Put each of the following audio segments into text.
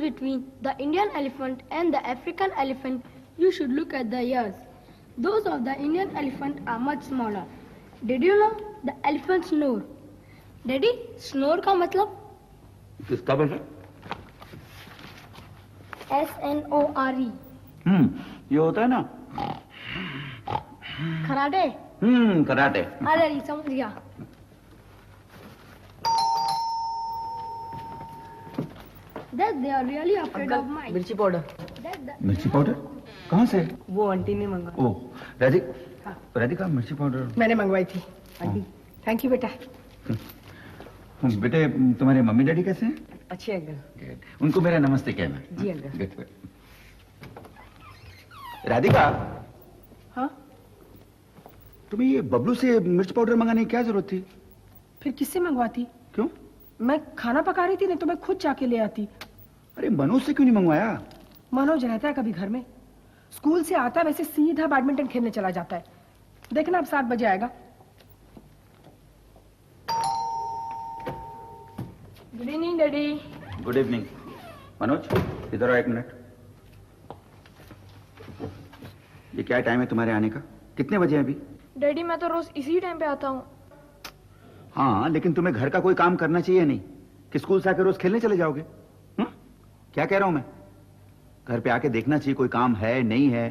between the Indian elephant and the African elephant, you should look at the ears. Those of the Indian elephant are much smaller. Did you know the elephant snore? Daddy, snore का मतलब? किसका बेटा? SNORE. ये होता है ना? Karate? Karate. अरे समझ गया. That they are really afraid of mice. मिर्ची पाउडर. मिर्ची पाउडर? कहाँ से? वो आंटी ने मंगवाया. ओह, राधिका मिर्ची पाउडर मैंने मंगवाई थी. आंटी, थैंक यू बेटा. बेटे, तुम्हारे मम्मी डैडी कैसे हैं? अच्छे अंकल. उनको मेरा नमस्ते कहना. जी अंकल. गुड. राधिका. हाँ? तुम्हें ये बबलू से मिर्च पाउडर मंगाने की क्या जरूरत थी? फिर किससे मंगवाती? क्यों? मैं खाना पका रही थी, नहीं तो मैं खुद जाके ले आती. अरे मनोज से क्यों नहीं मंगवाया? मनोज रहता है कभी घर में. स्कूल से आता है वैसे सीधा बैडमिंटन खेलने चला जाता है. देखना अब 7 बजे आएगा. Good evening daddy. Good evening. Manoj, इधर आओ 1 मिनट. ये क्या टाइम है तुम्हारे आने का? कितने बजे हैं अभी? डैडी, मैं तो रोज इसी टाइम पे आता हूँ. हाँ, लेकिन तुम्हें घर का कोई काम करना चाहिए नहीं कि स्कूल से आकर रोज खेलने चले जाओगे? क्या कह रहा हूं मैं? घर पे आके देखना चाहिए कोई काम है नहीं है.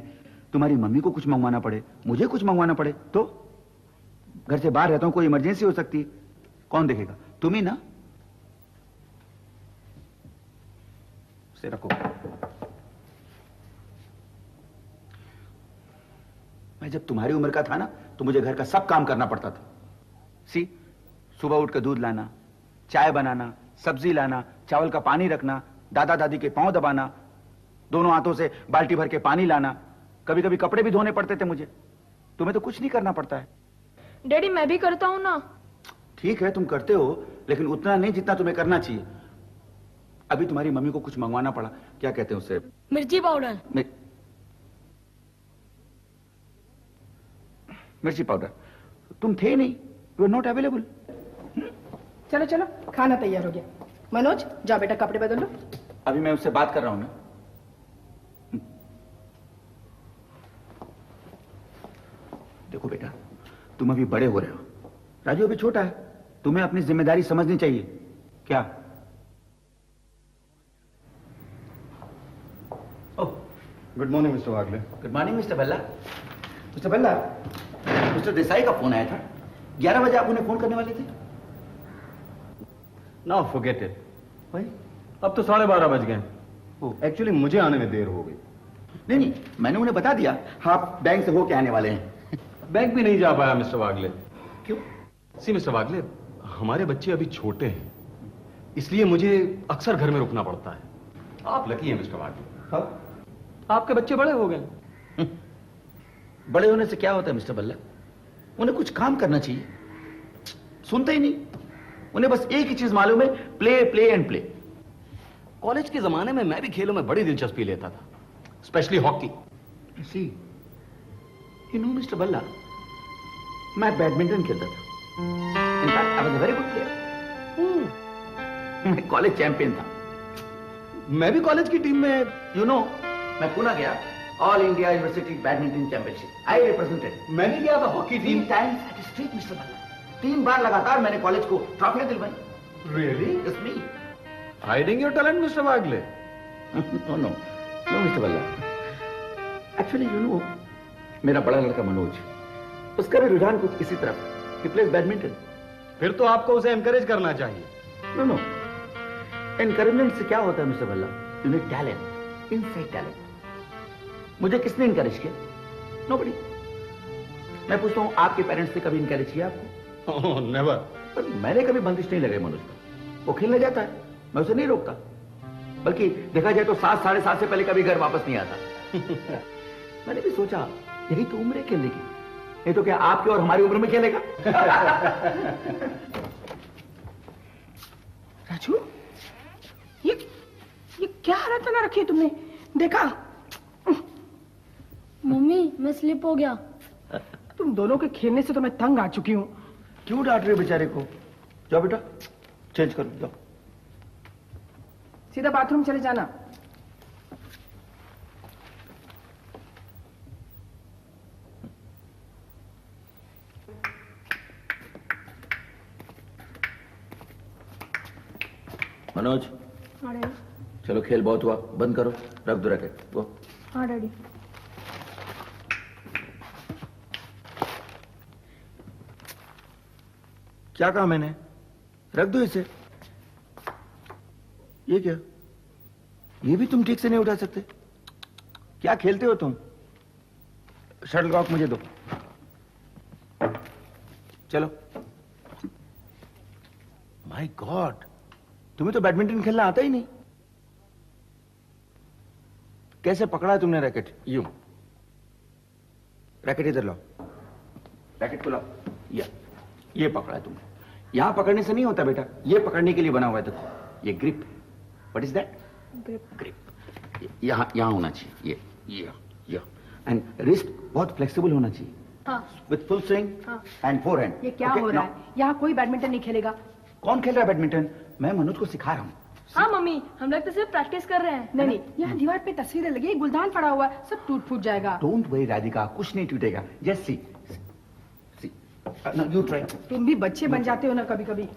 तुम्हारी मम्मी को कुछ मंगवाना पड़े, मुझे कुछ मंगवाना पड़े तो घर से बाहर रहता हूं, कोई इमरजेंसी हो सकती है. कौन देखेगा? तुम ही ना. उसे रखो. मैं जब तुम्हारी उम्र का था ना तो मुझे घर का सब काम करना पड़ता था. सी, सुबह उठकर दूध लाना, चाय बनाना, सब्जी लाना, चावल का पानी रखना, दादा दादी के पांव दबाना, दोनों हाथों से बाल्टी भर के पानी लाना, कभी कभी कपड़े भी धोने पड़ते थे मुझे. तुम्हें तो कुछ नहीं करना पड़ता है. डैडी, मैं भी करता हूँ ना. ठीक है, तुम करते हो, लेकिन उतना नहीं जितना तुम्हें करना चाहिए. अभी तुम्हारी मम्मी को कुछ मंगवाना पड़ा. क्या कहते हैं उसे? मिर्ची पाउडर. मिर्ची पाउडर. तुम थे नहीं, यू आर नॉट अवेलेबल. चलो चलो, खाना तैयार हो गया. मनोज, जाओ बेटा कपड़े बदल लो. अभी मैं उससे बात कर रहा हूं ना. देखो बेटा, तुम अभी बड़े हो रहे हो, राजू अभी छोटा है. तुम्हें अपनी जिम्मेदारी समझनी चाहिए. क्या? Oh, good morning mister Wagle. Good morning mister Bhalla. Mister Bhalla, mister Desai का फोन आया था. 11 बजे आप उन्हें फोन करने वाले थे. Now forget it. भाई, अब तो 12:30 बज गए. एक्चुअली मुझे आने में देर हो गई. नहीं, मैंने उन्हें बता दिया आप बैंक से होके आने वाले हैं. बैंक भी नहीं जा पाया मिस्टर वागले. क्यों? सी मिस्टर वागले, हमारे बच्चे अभी छोटे हैं, इसलिए मुझे अक्सर घर में रुकना पड़ता है. आप लकी हैं मिस्टर वागले. हाँ? आपके बच्चे बड़े हो गए. बड़े होने से क्या होता है मिस्टर भल्ला? उन्हें कुछ काम करना चाहिए. सुनते ही नहीं. उन्हें बस एक ही चीज मालूम है, play play and play. College के जमाने में मैं भी खेलों में बड़ी दिलचस्पी लेता था, specially hockey. See, you know mister Bhalla, मैं बैडमिंटन खेलता था. In fact I was a very good player. मैं कॉलेज चैंपियन था. मैं भी कॉलेज की टीम में. यू नो, मैं पुणे गया all India university badminton championship. I represented. मैंने किया था hockey 3 times at street mister Bhalla. 3 बार लगातार मैंने कॉलेज को ट्रॉफियां दिलवाई. Really? It's me. Hiding your talent mister Wagle. No no no mister Bhalla. Actually you know, मेरा बड़ा लड़का मनोज, उसका भी रुझान कुछ इसी तरफ. He plays badminton. फिर तो आपको उसे एनकरेज करना चाहिए. नो नो, एनकरेजमेंट से क्या होता है mister Bhalla? You need talent, inside talent. मुझे किसने इनकरेज किया? नोबडी. मैं पूछता हूं, आपके पेरेंट्स ने कभी इनकरेज किया आपको? नेवर. पर मैंने कभी बंदिश नहीं लगाई मनोज पर. वो खेलने जाता है, मैं उसे नहीं रोकता. बल्कि देखा जाए तो 7 साढ़े 7 से पहले कभी घर वापस नहीं आता. मैंने भी सोचा यही तो उम्र है खेलने की. नहीं तो क्या आपकी और हमारी उम्र में खेलेगा? राजू, ये क्या हालत बना रखी है तुमने? देखा? मम्मी, मैं स्लिप हो गया. तुम दोनों के खेलने से तो मैं तंग आ चुकी हूँ. क्यों डांट रहे हो बेचारे को? जाओ बेटा, चेंज करो. जाओ. सीधा बाथरूम चले जाना. मनोज, हाँ डैडी। चलो खेल बहुत हुआ, बंद करो, रख दो रैकेट वो। हाँ डैडी। क्या कहा मैंने? रख दो इसे। ये क्या? ये भी तुम ठीक से नहीं उठा सकते? क्या खेलते हो तुम? शटलकॉक मुझे दो। चलो। माय गॉड, तुम्हें तो बैडमिंटन खेलना आता ही नहीं। कैसे पकड़ा तुमने रैकेट? यूं। रैकेट इधर लाओ, रैकेट को लाओ। ये पकड़ा तुमने। यहां पकड़ने से नहीं होता बेटा, ये पकड़ने के लिए बना हुआ है। देखो ये grip. What is that? Grip. यहां होना चाहिए। ये एंड रिस्ट बहुत फ्लेक्सिबल होना चाहिए। हाँ। With full swing and forehand. ये क्या हो रहा है? यहाँ कोई बैडमिंटन नहीं खेलेगा। कौन खेल रहा है बैडमिंटन? मैं मनोज को सिखा रहा हूँ। हाँ मम्मी, हम लोग तो सिर्फ प्रैक्टिस कर रहे हैं। नहीं, यहाँ दीवार पे तस्वीरें लगी, गुलदान पड़ा हुआ है, सब टूट फूट जाएगा। डोंट वरी राधिका, कुछ नहीं टूटेगा। Just see. You try. तुम भी बच्चे बन जाते हो ना कभी कभी।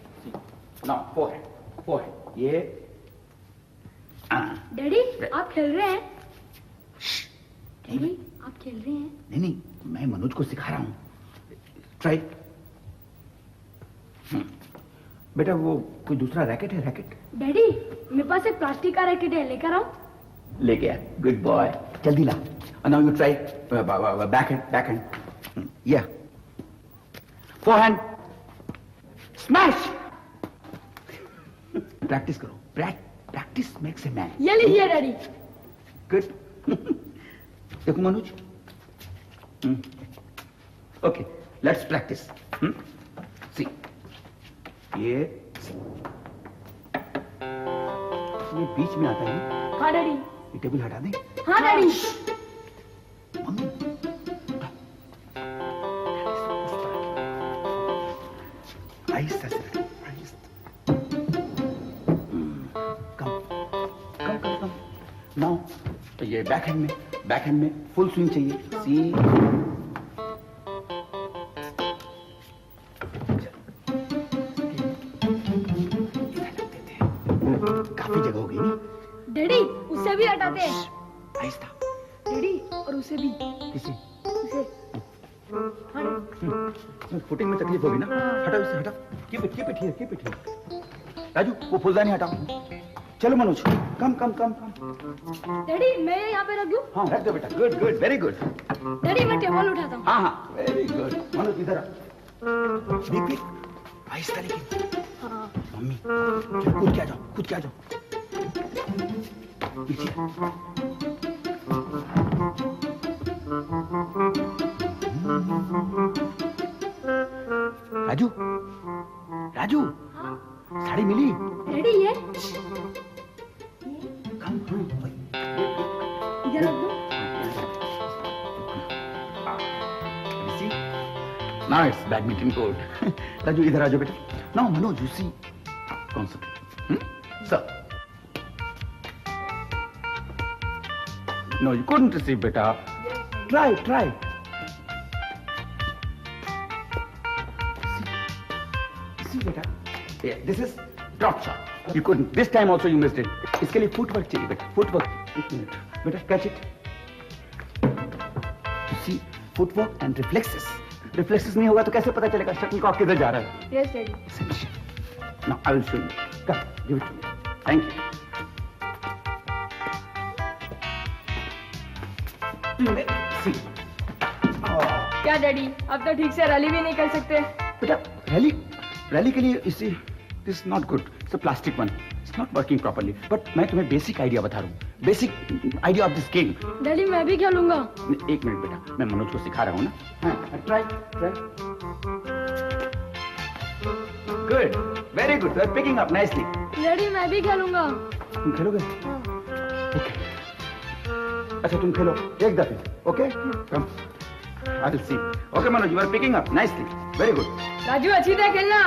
Now forehand. ये डैडी आप खेल रहे हैं? डैडी आप खेल रहे हैं? नहीं, मैं मनोज को सिखा रहा हूँ। ट्राई। बेटा वो कोई दूसरा रैकेट है? रैकेट? डैडी मेरे पास एक प्लास्टिक का रैकेट है, लेकर आओ। लेके आ। गुड बॉय, जल्दी ला। Now you try backhand. या फोरहैंड स्मैश। प्रैक्टिस करो। Practice makes a man. ये लीजिए डैडी। गुड। देखो Manoj. Okay, let's practice. See, ये बीच में आता है। हाँ डैडी। ये टेबल हटा दें। हाँ डैडी। मम्मी आहिस्ता से रखो, आहिस्ता। कम। नाउ तो ये बैकहैंड में फुल स्विंग चाहिए। सी, काफी जगह हो गई नहीं? डैडी उससे भी हटाते हैं। आहिस्ता। डैडी और उसे भी। किसी उसे। हाँ डैडी। फुटिंग में तकलीफ होगी ना? हटाओ इसे, हटाओ। Keep it here. राजू वो फुलदानी हटाओ। चलो मनोज, कम। डैडी मैं यहाँ पे रख दूँ? हाँ रख दो बेटा। Good, very good. डैडी मैं टेबल उठाता हूँ। हाँ, वेरी गुड। मनोज इधर आ। देख, आहिस्ता लेकिन। हाँ। मम्मी कूद के आ जाओ। पीछे। राजू, साड़ी मिली? डैडी ये इधर रख दो। Now it's badminton court. Raju इधर आ जाओ बेटा। Now Manoj, you see, concentrate. Sir. No, you couldn't receive beta. Try. See beta. Yeah, this is drop shot. You couldn't. This time also you missed it. इसके लिए footwork चाहिए बेटा. Footwork. एक minute. बेटा catch it. See, footwork and reflexes. Reflexes नहीं होगा तो कैसे पता चलेगा शटलकॉक किधर जा रहा है? Yes daddy. Essential. Now I will show you. Come, give it to me. Thank you. See. क्या डैडी अब तो ठीक से रैली भी नहीं कर सकते? बेटा रैली के लिए इसी this not good. It's a plastic one. It's not working properly. But मैं तुम्हें बेसिक आइडिया बता रहा हूँ. Basic idea of this game. Daddy मैं भी खेलूंगा। एक मिनट बेटा, मैं मनोज को सिखा रहा हूँ ना. हाँ, try. Good, very good. You are picking up nicely. Daddy मैं भी खेलूंगा। तुम खेलोगे? ओके. अच्छा तुम खेलो एक दफे. Okay, come. I will see. Okay Manoj, you are picking up nicely. Very good. Raju अच्छी तरह खेलना।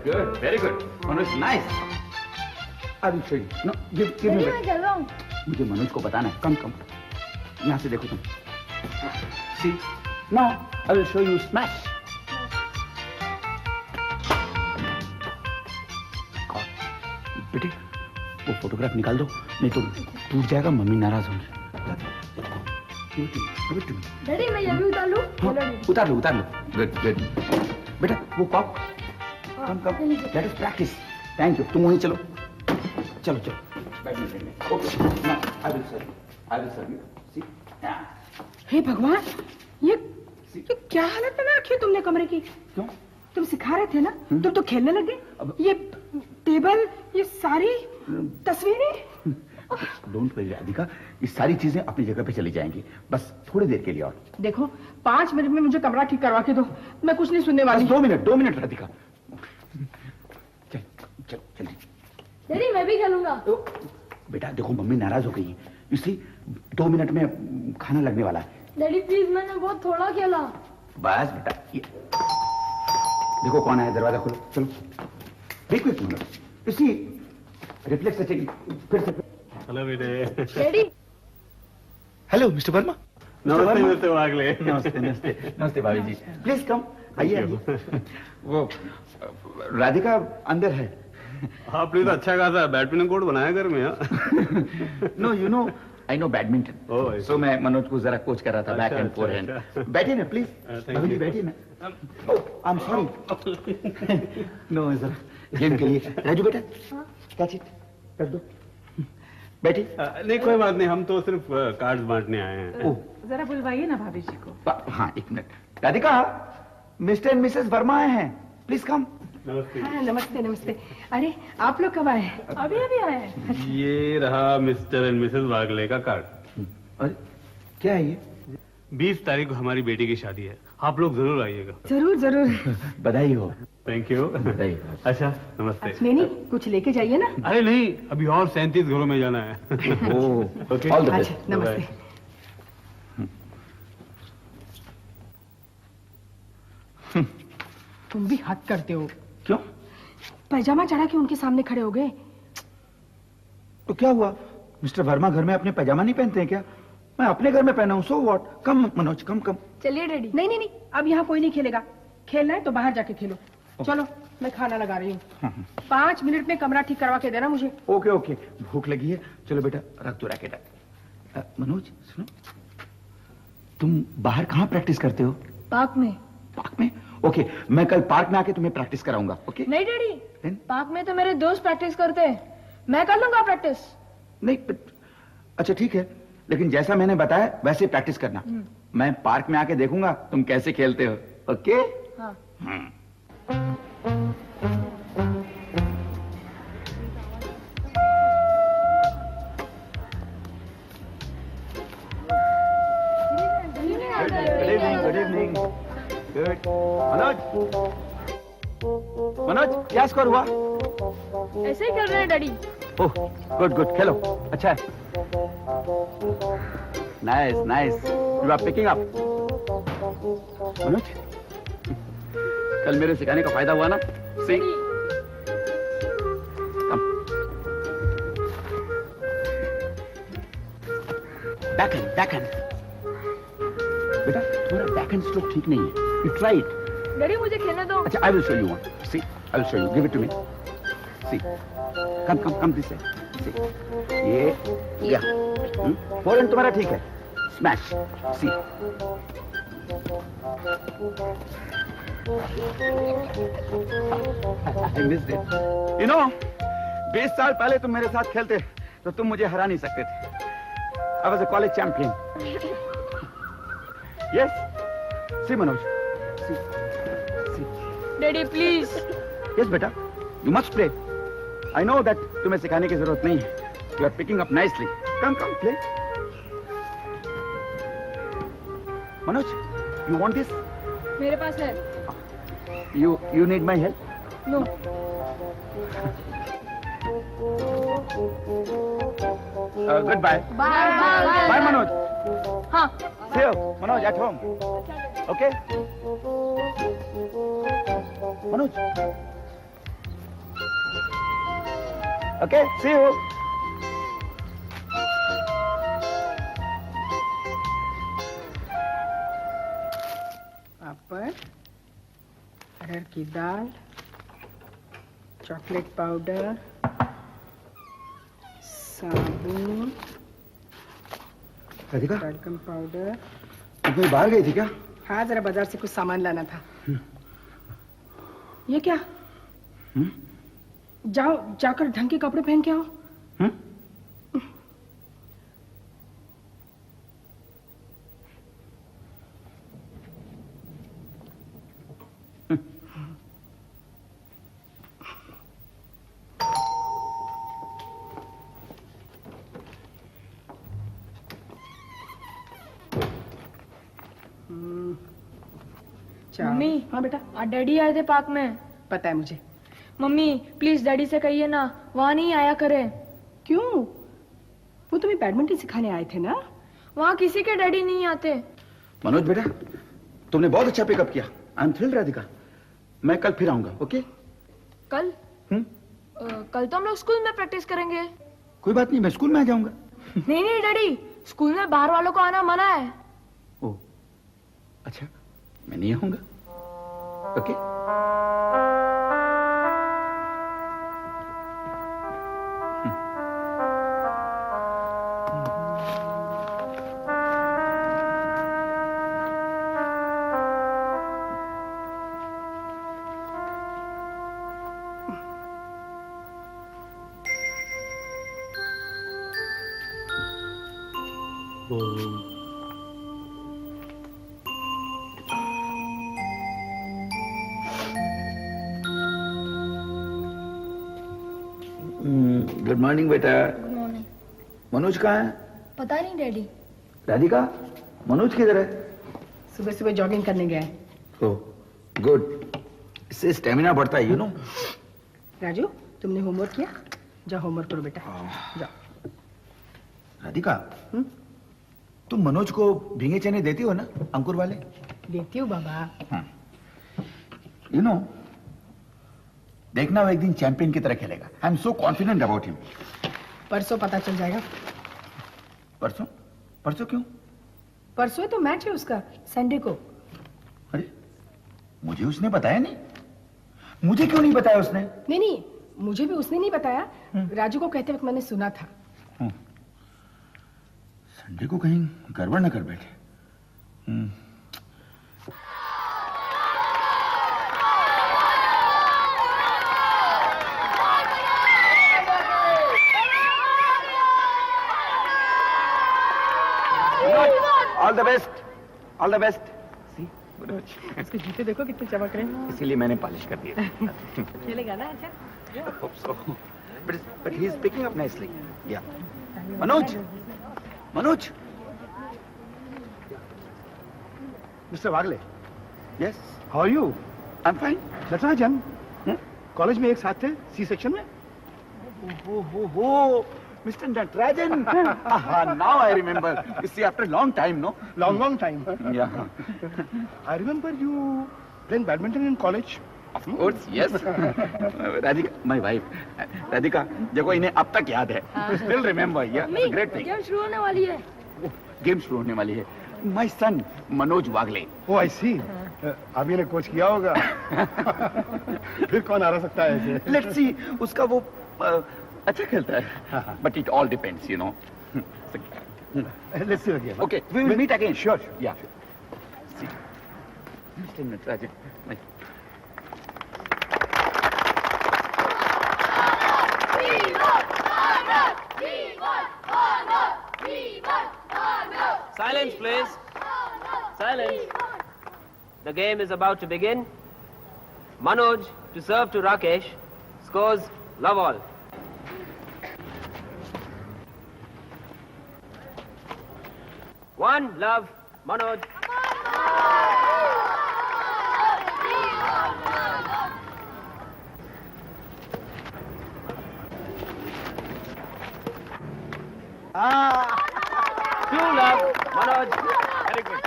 Good, very good. Manoj, nice. I will show you. No, give me. Daddy मैं खेल रहा हूँ। मुझे मनोज को बताना है. कम. यहाँ से देखो तुम. See, now I will show you smash. Photograph निकाल दो, नहीं तो टूट जाएगा, मम्मी नाराज होंगी। डैडी मैं ये भी उतार लूं? हाँ, उतार लो उतार लो। Good good. बेटा वो cup come come, that is practice. Thank you, तुम वहीं चलो चलो चलो। Okay I will serve you. See हे भगवान, ये क्या हालत बना रखी है तुमने कमरे की? क्यों? तुम सिखा रहे थे ना, तुम तो खेलने लगे। ये टेबल, ये सारी तस्वीरें। डोंट वरी राधिका, ये सारी चीजें अपनी जगह पे चली जाएंगी, बस थोड़ी देर के लिए और। देखो 5 मिनट में मुझे कमरा ठीक करवा के दो, मैं कुछ नहीं सुनने वाली। 2 मिनट राधिका। चल चल जल्दी। डैडी मैं भी खेलूंगा। बेटा देखो मम्मी नाराज हो गई है, इसलिए 2 मिनट में खाना लगने वाला है। डैडी प्लीज, मैंने बहुत थोड़ा खेला। बस बेटा, ये देखो कौन है, दरवाजा खोलो चलो। देखो एक मिनट, इसी रिफ्लेक्स अच्छेगी फिर से। हेलो बेटे। Daddy hello mister Verma. नमस्ते मिस्टर वागले। नमस्ते नमस्ते नमस्ते भाभी जी, प्लीज कम आइए। वो राधिका अंदर है। हाँ प्लीज, अच्छा खासा बैडमिंटन कोर्ट बनाया घर में। No you know I know badminton, Oh, so मैं मनोज को जरा कोच कर रहा था, बैक अच्छा, एंड अच्छा, फोरहैंड। अच्छा। बैठिए ना प्लीज। thank भाभी जी you. बैठिए ना। ओह आई एम सॉरी। नो जरा गेम के लिए। राजू बेटा कैच इट कर दो, बैठिए। नहीं कोई बात नहीं, हम तो सिर्फ कार्ड्स बांटने आए हैं। ओह जरा बुलवाइए ना भाभी जी को। हाँ एक minute. Radhika, mister and Mrs Verma आए हैं, प्लीज कम। नमस्ते। हाँ नमस्ते नमस्ते। अरे आप लोग कब आए? अभी अभी आए हैं। ये रहा मिस्टर एंड मिसेस वागले का कार्ड। अरे क्या है ये? 20 तारीख को हमारी बेटी की शादी है, आप लोग जरूर आइएगा। जरूर जरूर। बधाई हो। Thank you. बधाई हो। अच्छा नमस्ते। नहीं कुछ लेके जाइए ना। अरे नहीं, अभी और 37 घरों में जाना है। ओह Okay. ऑल द अच्छा बेस्ट। नमस्ते। तुम भी हद करते हो। क्यों? पैजामा चढ़ा के उनके सामने खड़े हो गए। तो क्या हुआ? मिस्टर वर्मा घर में अपने पैजामा नहीं पहनते हैं क्या? मैं अपने घर में पहना हूं, सो व्हाट। कम मनोज कम कम। चलिए डैडी। नहीं अब यहाँ कोई नहीं खेलेगा। खेलना है तो बाहर जाके खेलो। चलो मैं खाना लगा रही हूँ। 5 मिनट में कमरा ठीक करवा के देना मुझे। ओके ओके, भूख लगी है। चलो बेटा रख दो रैकेट। मनोज सुनो, तुम बाहर कहाँ प्रैक्टिस करते हो? पार्क में। पार्क में? ओके, मैं कल पार्क में आके तुम्हें प्रैक्टिस कराऊंगा। ओके? नहीं डैडी, Then? पार्क में तो मेरे दोस्त प्रैक्टिस करते हैं, मैं कर लूंगा प्रैक्टिस। नहीं अच्छा ठीक है, लेकिन जैसा मैंने बताया वैसे प्रैक्टिस करना। मैं पार्क में आके देखूंगा तुम कैसे खेलते हो। ओके? हाँ। Good evening. गुड। मनोज क्या स्कोर हुआ? ऐसे ही कर रहे हैं डैडी। ओह गुड गुड, खेलो। अच्छा है। Nice nice, you are picking up. Manoj कल मेरे सिखाने का फायदा हुआ ना? See backhand. बेटा तुम्हारा बैकहैंड स्ट्रोक ठीक नहीं है, यू ट्राई इट। डैडी मुझे खेलने दो। अच्छा, I will show you one. See, I will show you. Give it to me. See, come this way. See, ये, yeah. Forehand तुम्हारा ठीक है. Smash. See. I missed it. You know, 20 साल पहले तुम मेरे साथ खेलते तो तुम मुझे हरा नहीं सकते थे. I was a college champion. Yes. See, Manoj. See. Daddy please. Yes, बेटा, you must play. I know that तुम्हें सिखाने की जरूरत नहीं है. You are picking up nicely. Come, play. Manoj, you want this? मेरे पास है। You need my help? नो। Goodbye. Bye, Manoj. हाँ। See you, Manoj, at home. Okay? Manoj. Okay, see you. पापड़, अरहर की दाल, चॉकलेट पाउडर, साबुन, राधिका, टल्कम पाउडर। तुम कहीं बाहर गई थी क्या? हाँ, जरा बाजार से कुछ सामान लाना था। ये क्या? जाओ, जाकर ढंग के कपड़े पहन के आओ। मम्मी, हाँ बेटा, आज डैडी आए थे पार्क में। पता है मुझे। मम्मी प्लीज डैडी से कहिए ना वहाँ नहीं आया करे। क्यों? वो तुम्हें बैडमिंटन सिखाने आए थे ना? वहाँ किसी के डैडी नहीं आते। मनोज बेटा, तुमने बहुत अच्छा पिकअप किया। I am thrilled Radhika. मैं कल फिर आऊंगा, ओके? कल? कल तो हम लोग स्कूल में प्रैक्टिस करेंगे। कोई बात नहीं, मैं स्कूल में आ जाऊंगा। नहीं नहीं डैडी, स्कूल में बाहर वालों को आना मना है। ओ, अच्छा, मैं नहीं आऊंगा, ओके? गुड मॉर्निंग बेटा। Good morning. मनोज कहाँ है? पता नहीं डैडी। राधिका, मनोज किधर है? सुबह सुबह जॉगिंग करने गए। ओह, गुड। इससे स्टेमिना बढ़ता है, यू नो। राजू, तुमने होमवर्क किया? जाओ होमवर्क करो बेटा, जाओ। राधिका, तुम मनोज को भीगे चने देती हो ना, अंकुर वाले? देती हूँ बाबा। यू नो, देखना वो एक दिन चैंपियन की तरह खेलेगा। I am so confident about him. परसों पता चल जाएगा। परसों? परसों क्यों? परसों तो मैच है उसका, संडे को। अरे, मुझे उसने बताया नहीं। मुझे क्यों नहीं बताया उसने? नहीं नहीं, मुझे भी उसने नहीं बताया। राजू को कहते वक्त मैंने सुना था। संडे को कहीं गड़बड़ न कर बैठे। All the best, all the best. See, इसके जूते देखो कितने चमक रहे हैं। इसीलिए मैंने पॉलिश कर दिया। खेलेगा ना? अच्छा। I hope so. But he is picking up nicely. Yeah. Manoj, Manoj. Mr. Wagle, Yes. how are you? I'm fine. Natarajan, college में एक साथ थे सी सेक्शन में? Oh, Mr. Natarajan. Now I remember. You see, after a long time, no? Long time. Yeah. I remember you playing badminton in college. Of course, yes. Radhika, my wife. Radhika, देखो इन्हें अब तक याद है. Still remember, yeah. That's a great thing. Game शुरू होने वाली है। गेम शुरू होने वाली है. My son, Manoj Wagle. Oh, I see. अभी ने कोच किया होगा। फिर कौन हरा सकता है ऐसे? Let's see. उसका वो अच्छा खेलता है. But it all depends, you know. Let's see again. Okay, we will meet again. Sure. Yeah. See, Mr. Natarajan, my. Silence, please. Silence. The game is about to begin. Manoj to serve to Rakesh. Scores love all. One love, Manoj. Two love, Manoj. Very good.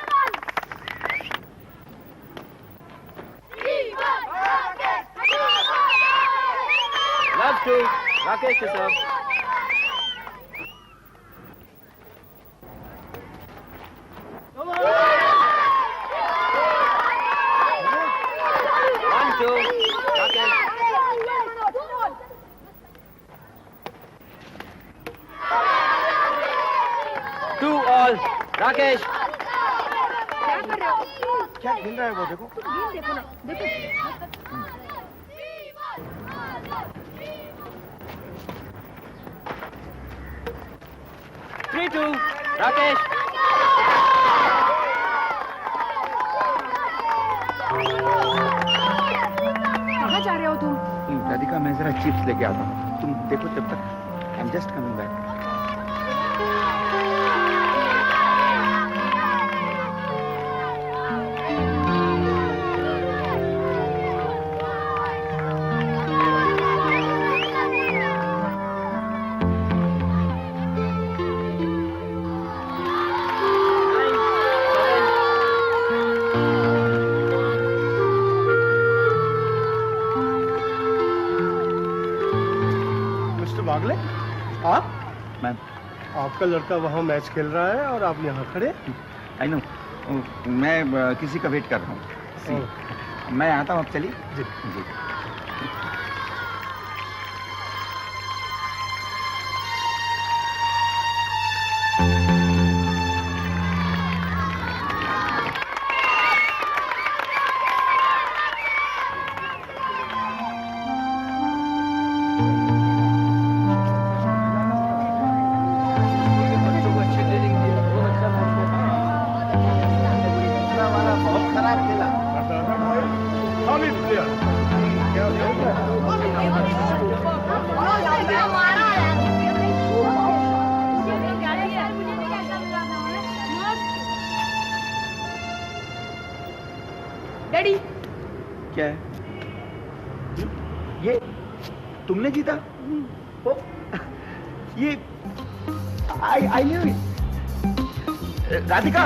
Love two, Rakesh to serve. One, two, Rakesh. all. Rakesh. क्या खेल रहा है वो, देखो। देखो ना, देखो। 3-2. Rakesh. कहाँ जा रहे हो तुम? राधिका, मैं जरा चिप्स लेके आता हूँ, तुम देखो तब तक। I am just coming back. Bagle, आप? मैम, आपका लड़का वहाँ मैच खेल रहा है और आप यहाँ खड़े? आई नो, मैं किसी का वेट कर रहा हूँ। मैं आता हूँ, अब चलिए। जी जी। डैडी, क्या है ये? तुमने जीता? ओ, ये आई न्यू इट। राधिका,